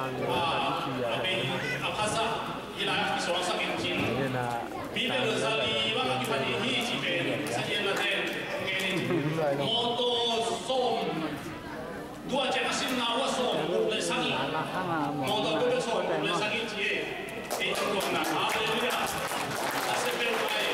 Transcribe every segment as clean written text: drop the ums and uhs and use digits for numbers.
Amin apasa ila isong sa kinjin. Bibel Rosali wa kipani hi jiben sa yelaten kenin. Moto som dua generasi nawa som le sangi. Moto dua som le sangi jie. Itu na haleluya. Asepel bae.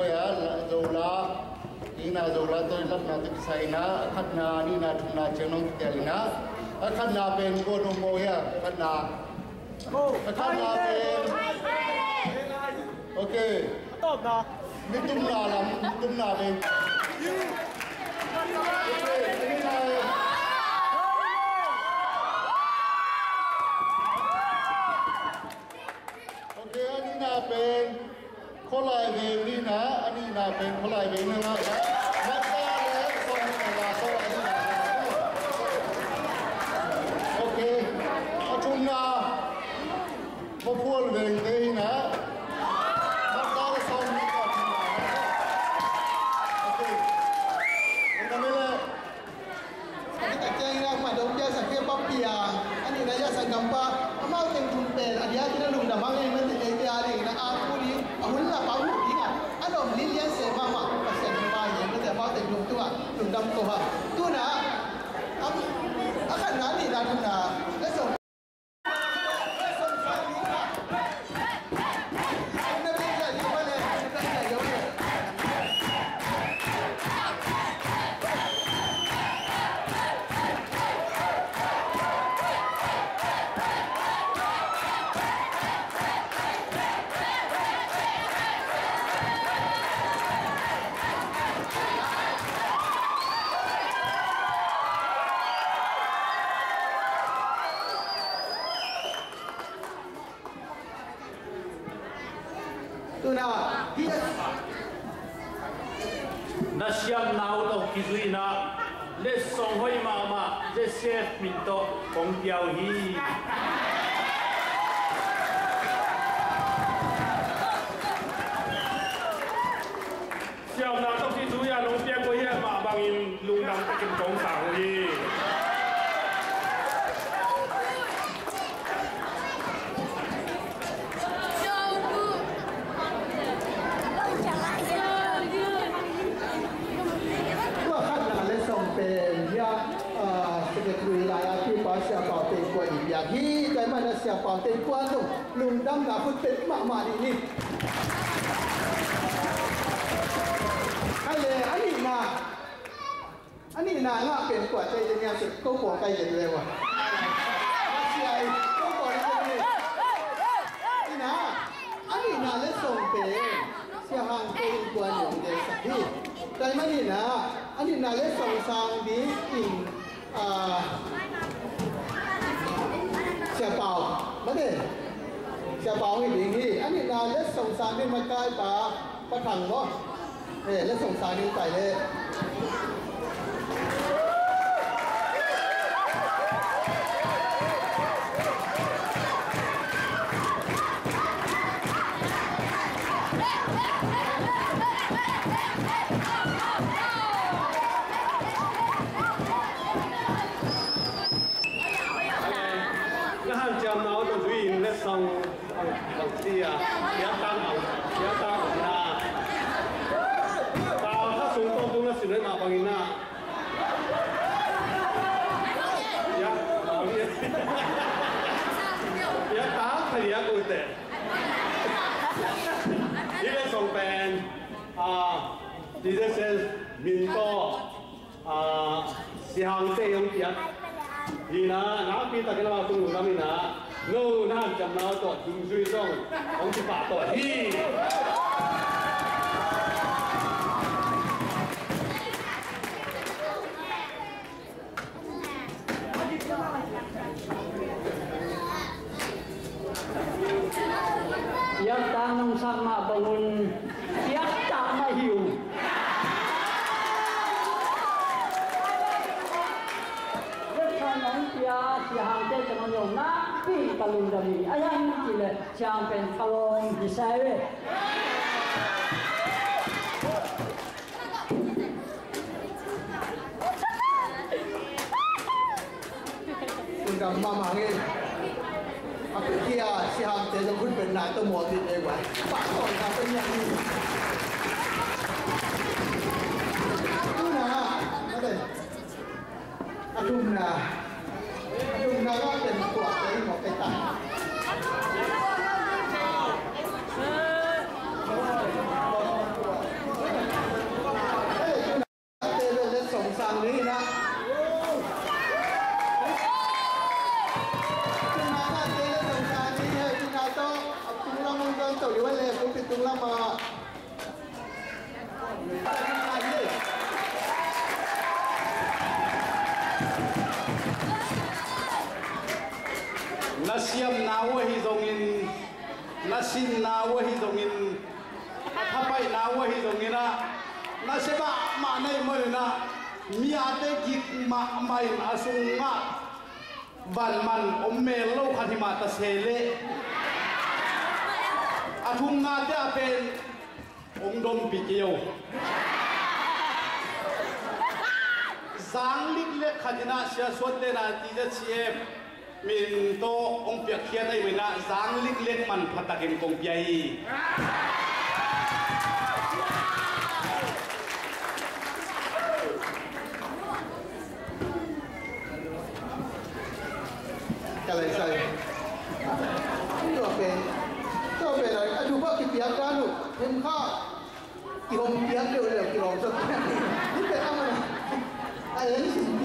ya zola ina zola to lap na te saina khatna ni na thuna chenong telina khatna ben ko no mo ya khatna ben okay top na mitum na lam mitum na ben okay ani na ben kolai ve ni na ani na ben kolai ve na mata le so na la so ani na okay achum na mo phul ve te na mata le so ni ka okay kamela ani ta jeng na ma dong ja sa ke pa pia ani na ja sa gampa amau teng jumpe adia kita lung da mangai men te te ari na aku ni ahul la pau ni nga adom lilian se mama pasen ma ye men te mau teng jum tu a lung dam to ha tu na akan na ni da tu na leso na siam nau to kizuina le song hoi mama le chef min to kong piao hi siam na to kizuya long piang ko hi ma bangin lung dang ta kin kong sang hiเป็นยาsecretary ลายที่ป้าเสียเป่าเต็งกวนอีกอย่างที่ใจมันเสียเป่าเต็งกวนตรงลุงดำหนาคุณเป็นมามาดีนี่ไอ้เลยอันนี้นาง่าเป็นกว่าใจยังไงสุดก็หัวใจเย็นเลยว่ะเสียก็บอกเลยนี่นะอันนี้นาเล่นส่งเป็นเสียห่างเต็งกวนอยู่ในสักที่ใจมันนี่นะอันนี้นาเล่นส่งสางดีจริงเสียเป่าไม่ได้เสียเป่าให้ดีที่อันนี้นาเล่นส่งสางนี่มาใกล้ป่าประทังเนาะเล่นส่งสางนี่ใส่เลยsong bằng gì à giá tăng hỏng na taoถ้าสูงต้องนะสิเลยมาbằng na giá giá tám thì giá cùi tệ đi lên song band đi lên xe miền to xì hàng tê yong tiệt thì na nãy khi ta cái nào tung lùi kami na ngô nam chậm nào tọt chúng duy xong ông chỉ bảo tọt hi yang tanong sama bangun yang tak mahiu siang teh jangan yang nak pi kalung dami ayam ni le siang pen kalung di saya Undang mama ni aku kia siang teh jangan benar tu mau di dewan pak kau tak penyang ni tu nak ada aduh nak Dung naก็เป็นขวดเลยหมดไปตัด sang ni na chúng ta là thế là tổng sang ni hay chúng ta to chúng ta mong muốn tổ chức lễ cũng bị chúng ta mà nasiam nawa hi dongin nasin nawa hi dongin athapai nawa hi dongina naseba ma nei morina miate git ma mai asunga balman ommel lo khatima ta sele athunga te apen ongdom pikio zang lik le khadina sia sote na ti ja chiem min to ong piak khian ai wina zang lik lek man phatakin kong piai kalai sai to pe la adu ba ki piak ka lu hem kha ki hom piak le ki rong so